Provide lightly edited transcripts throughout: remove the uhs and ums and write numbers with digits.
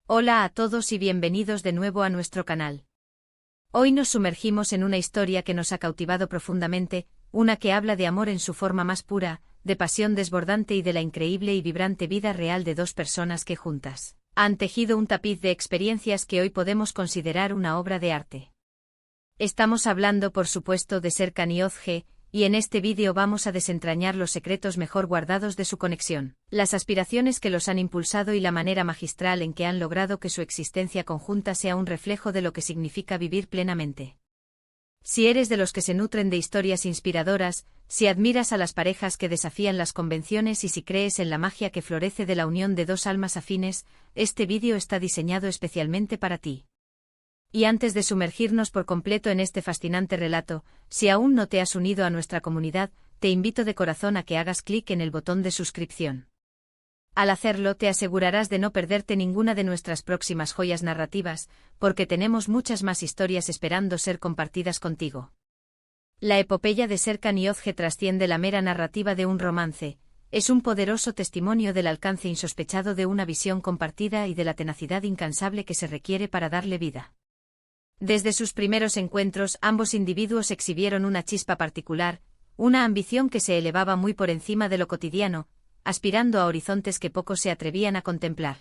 Hola a todos y bienvenidos de nuevo a nuestro canal. Hoy nos sumergimos en una historia que nos ha cautivado profundamente, una que habla de amor en su forma más pura, de pasión desbordante y de la increíble y vibrante vida real de dos personas que juntas han tejido un tapiz de experiencias que hoy podemos considerar una obra de arte. Estamos hablando por supuesto de Serkan y Özge, y en este vídeo vamos a desentrañar los secretos mejor guardados de su conexión, las aspiraciones que los han impulsado y la manera magistral en que han logrado que su existencia conjunta sea un reflejo de lo que significa vivir plenamente. Si eres de los que se nutren de historias inspiradoras, si admiras a las parejas que desafían las convenciones y si crees en la magia que florece de la unión de dos almas afines, este vídeo está diseñado especialmente para ti. Y antes de sumergirnos por completo en este fascinante relato, si aún no te has unido a nuestra comunidad, te invito de corazón a que hagas clic en el botón de suscripción. Al hacerlo te asegurarás de no perderte ninguna de nuestras próximas joyas narrativas, porque tenemos muchas más historias esperando ser compartidas contigo. La epopeya de Serkan y Özge trasciende la mera narrativa de un romance, es un poderoso testimonio del alcance insospechado de una visión compartida y de la tenacidad incansable que se requiere para darle vida. Desde sus primeros encuentros, ambos individuos exhibieron una chispa particular, una ambición que se elevaba muy por encima de lo cotidiano, aspirando a horizontes que pocos se atrevían a contemplar.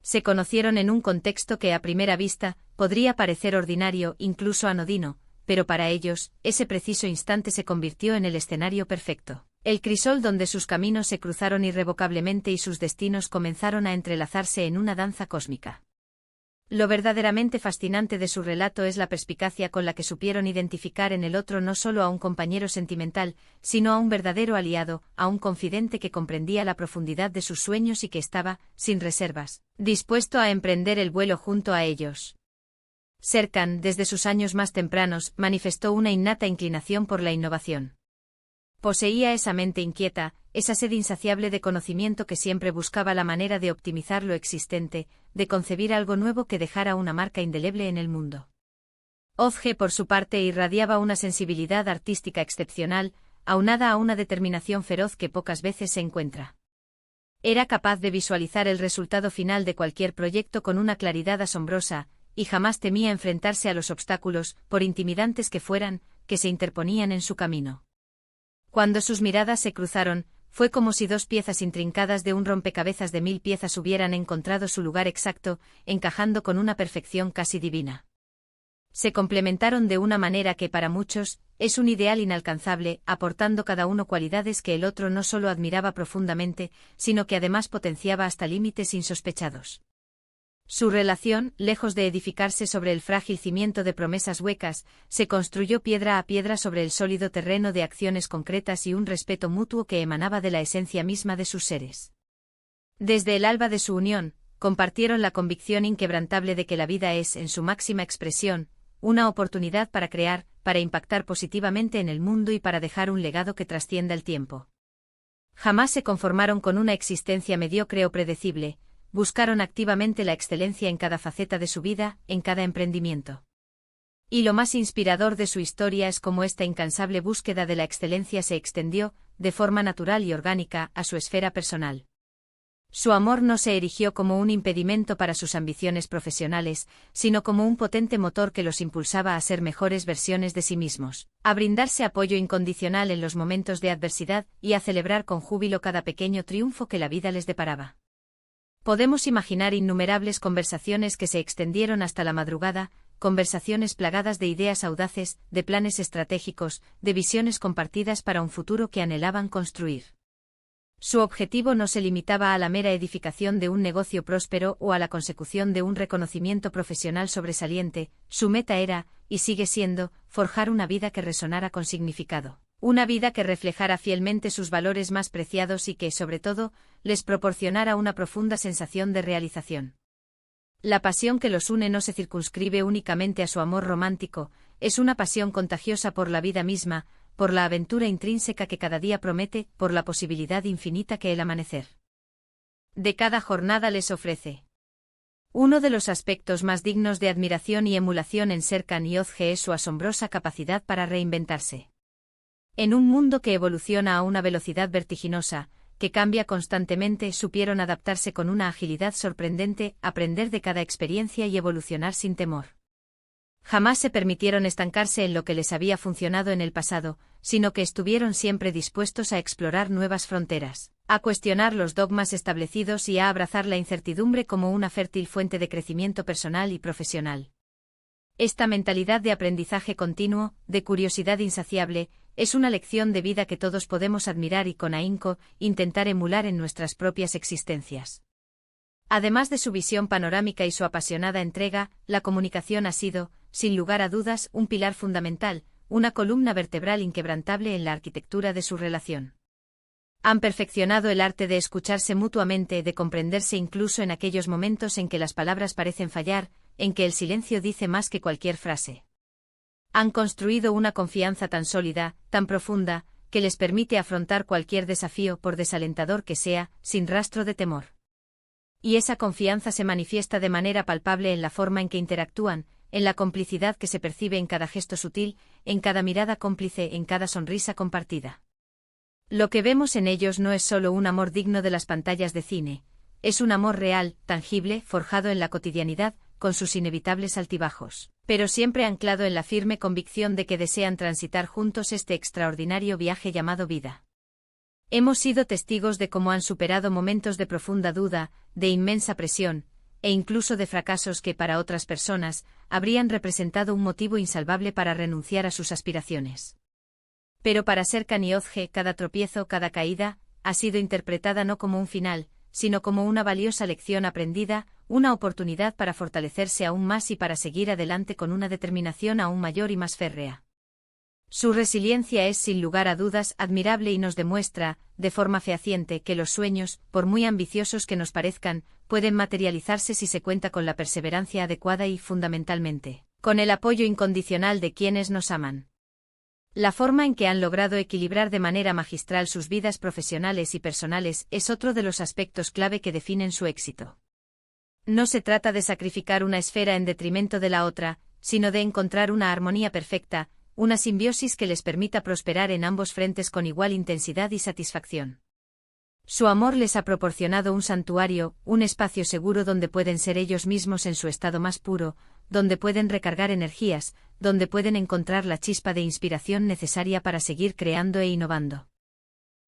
Se conocieron en un contexto que a primera vista podría parecer ordinario, incluso anodino, pero para ellos, ese preciso instante se convirtió en el escenario perfecto, el crisol donde sus caminos se cruzaron irrevocablemente y sus destinos comenzaron a entrelazarse en una danza cósmica. Lo verdaderamente fascinante de su relato es la perspicacia con la que supieron identificar en el otro no solo a un compañero sentimental, sino a un verdadero aliado, a un confidente que comprendía la profundidad de sus sueños y que estaba, sin reservas, dispuesto a emprender el vuelo junto a ellos. Serkan, desde sus años más tempranos, manifestó una innata inclinación por la innovación. Poseía esa mente inquieta, esa sed insaciable de conocimiento que siempre buscaba la manera de optimizar lo existente, de concebir algo nuevo que dejara una marca indeleble en el mundo. Özge, por su parte, irradiaba una sensibilidad artística excepcional, aunada a una determinación feroz que pocas veces se encuentra. Era capaz de visualizar el resultado final de cualquier proyecto con una claridad asombrosa, y jamás temía enfrentarse a los obstáculos, por intimidantes que fueran, que se interponían en su camino. Cuando sus miradas se cruzaron, fue como si dos piezas intrincadas de un rompecabezas de 1000 piezas hubieran encontrado su lugar exacto, encajando con una perfección casi divina. Se complementaron de una manera que para muchos es un ideal inalcanzable, aportando cada uno cualidades que el otro no solo admiraba profundamente, sino que además potenciaba hasta límites insospechados. Su relación, lejos de edificarse sobre el frágil cimiento de promesas huecas, se construyó piedra a piedra sobre el sólido terreno de acciones concretas y un respeto mutuo que emanaba de la esencia misma de sus seres. Desde el alba de su unión, compartieron la convicción inquebrantable de que la vida es, en su máxima expresión, una oportunidad para crear, para impactar positivamente en el mundo y para dejar un legado que trascienda el tiempo. Jamás se conformaron con una existencia mediocre o predecible, buscaron activamente la excelencia en cada faceta de su vida, en cada emprendimiento. Y lo más inspirador de su historia es cómo esta incansable búsqueda de la excelencia se extendió, de forma natural y orgánica, a su esfera personal. Su amor no se erigió como un impedimento para sus ambiciones profesionales, sino como un potente motor que los impulsaba a ser mejores versiones de sí mismos, a brindarse apoyo incondicional en los momentos de adversidad y a celebrar con júbilo cada pequeño triunfo que la vida les deparaba. Podemos imaginar innumerables conversaciones que se extendieron hasta la madrugada, conversaciones plagadas de ideas audaces, de planes estratégicos, de visiones compartidas para un futuro que anhelaban construir. Su objetivo no se limitaba a la mera edificación de un negocio próspero o a la consecución de un reconocimiento profesional sobresaliente, su meta era, y sigue siendo, forjar una vida que resonara con significado. Una vida que reflejara fielmente sus valores más preciados y que, sobre todo, les proporcionara una profunda sensación de realización. La pasión que los une no se circunscribe únicamente a su amor romántico, es una pasión contagiosa por la vida misma, por la aventura intrínseca que cada día promete, por la posibilidad infinita que el amanecer de cada jornada les ofrece. Uno de los aspectos más dignos de admiración y emulación en Serkan y Özge es su asombrosa capacidad para reinventarse. En un mundo que evoluciona a una velocidad vertiginosa, que cambia constantemente, supieron adaptarse con una agilidad sorprendente, aprender de cada experiencia y evolucionar sin temor. Jamás se permitieron estancarse en lo que les había funcionado en el pasado, sino que estuvieron siempre dispuestos a explorar nuevas fronteras, a cuestionar los dogmas establecidos y a abrazar la incertidumbre como una fértil fuente de crecimiento personal y profesional. Esta mentalidad de aprendizaje continuo, de curiosidad insaciable, es una lección de vida que todos podemos admirar y con ahínco intentar emular en nuestras propias existencias. Además de su visión panorámica y su apasionada entrega, la comunicación ha sido, sin lugar a dudas, un pilar fundamental, una columna vertebral inquebrantable en la arquitectura de su relación. Han perfeccionado el arte de escucharse mutuamente, de comprenderse incluso en aquellos momentos en que las palabras parecen fallar, en que el silencio dice más que cualquier frase. Han construido una confianza tan sólida, tan profunda, que les permite afrontar cualquier desafío, por desalentador que sea, sin rastro de temor. Y esa confianza se manifiesta de manera palpable en la forma en que interactúan, en la complicidad que se percibe en cada gesto sutil, en cada mirada cómplice, en cada sonrisa compartida. Lo que vemos en ellos no es solo un amor digno de las pantallas de cine, es un amor real, tangible, forjado en la cotidianidad, con sus inevitables altibajos, pero siempre anclado en la firme convicción de que desean transitar juntos este extraordinario viaje llamado vida. Hemos sido testigos de cómo han superado momentos de profunda duda, de inmensa presión, e incluso de fracasos que para otras personas habrían representado un motivo insalvable para renunciar a sus aspiraciones. Pero para Serkan y Özge, cada tropiezo, cada caída, ha sido interpretada no como un final, sino como una valiosa lección aprendida, una oportunidad para fortalecerse aún más y para seguir adelante con una determinación aún mayor y más férrea. Su resiliencia es sin lugar a dudas admirable y nos demuestra, de forma fehaciente, que los sueños, por muy ambiciosos que nos parezcan, pueden materializarse si se cuenta con la perseverancia adecuada y, fundamentalmente, con el apoyo incondicional de quienes nos aman. La forma en que han logrado equilibrar de manera magistral sus vidas profesionales y personales es otro de los aspectos clave que definen su éxito. No se trata de sacrificar una esfera en detrimento de la otra, sino de encontrar una armonía perfecta, una simbiosis que les permita prosperar en ambos frentes con igual intensidad y satisfacción. Su amor les ha proporcionado un santuario, un espacio seguro donde pueden ser ellos mismos en su estado más puro, donde pueden recargar energías, donde pueden encontrar la chispa de inspiración necesaria para seguir creando e innovando.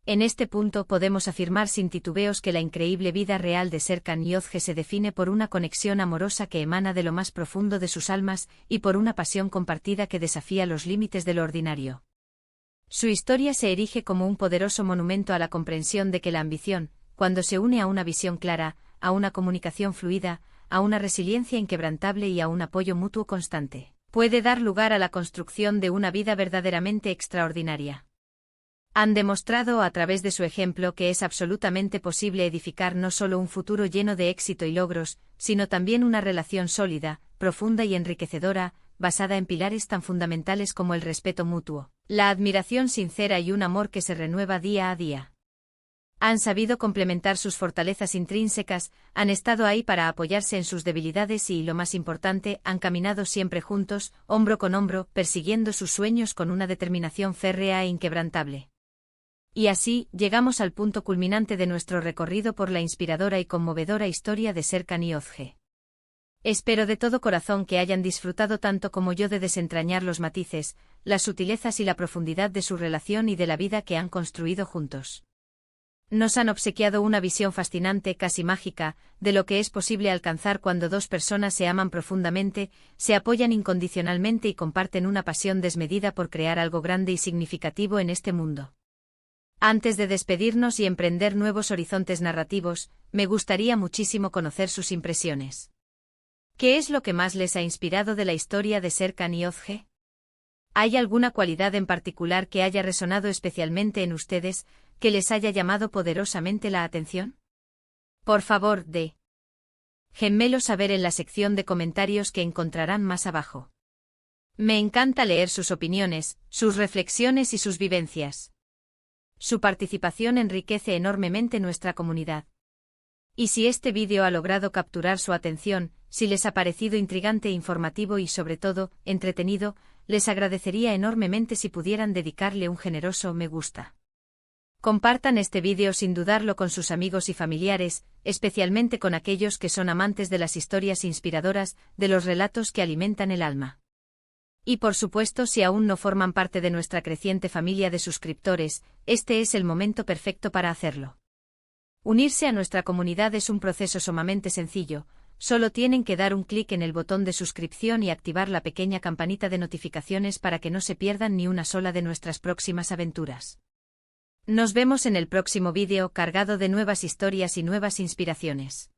En este punto podemos afirmar sin titubeos que la increíble vida real de Serkan y Özge se define por una conexión amorosa que emana de lo más profundo de sus almas y por una pasión compartida que desafía los límites de lo ordinario. Su historia se erige como un poderoso monumento a la comprensión de que la ambición, cuando se une a una visión clara, a una comunicación fluida, a una resiliencia inquebrantable y a un apoyo mutuo constante, puede dar lugar a la construcción de una vida verdaderamente extraordinaria. Han demostrado a través de su ejemplo que es absolutamente posible edificar no solo un futuro lleno de éxito y logros, sino también una relación sólida, profunda y enriquecedora, basada en pilares tan fundamentales como el respeto mutuo, la admiración sincera y un amor que se renueva día a día. Han sabido complementar sus fortalezas intrínsecas, han estado ahí para apoyarse en sus debilidades y, lo más importante, han caminado siempre juntos, hombro con hombro, persiguiendo sus sueños con una determinación férrea e inquebrantable. Y así, llegamos al punto culminante de nuestro recorrido por la inspiradora y conmovedora historia de Serkan y Özge. Espero de todo corazón que hayan disfrutado tanto como yo de desentrañar los matices, las sutilezas y la profundidad de su relación y de la vida que han construido juntos. Nos han obsequiado una visión fascinante, casi mágica, de lo que es posible alcanzar cuando dos personas se aman profundamente, se apoyan incondicionalmente y comparten una pasión desmedida por crear algo grande y significativo en este mundo. Antes de despedirnos y emprender nuevos horizontes narrativos, me gustaría muchísimo conocer sus impresiones. ¿Qué es lo que más les ha inspirado de la historia de Serkan y Özge? ¿Hay alguna cualidad en particular que haya resonado especialmente en ustedes, que les haya llamado poderosamente la atención? Por favor, déjenmelo saber en la sección de comentarios que encontrarán más abajo. Me encanta leer sus opiniones, sus reflexiones y sus vivencias. Su participación enriquece enormemente nuestra comunidad. Y si este vídeo ha logrado capturar su atención, si les ha parecido intrigante, informativo y sobre todo, entretenido, les agradecería enormemente si pudieran dedicarle un generoso me gusta. Compartan este vídeo sin dudarlo con sus amigos y familiares, especialmente con aquellos que son amantes de las historias inspiradoras, de los relatos que alimentan el alma. Y por supuesto, si aún no forman parte de nuestra creciente familia de suscriptores, este es el momento perfecto para hacerlo. Unirse a nuestra comunidad es un proceso sumamente sencillo, solo tienen que dar un clic en el botón de suscripción y activar la pequeña campanita de notificaciones para que no se pierdan ni una sola de nuestras próximas aventuras. Nos vemos en el próximo vídeo cargado de nuevas historias y nuevas inspiraciones.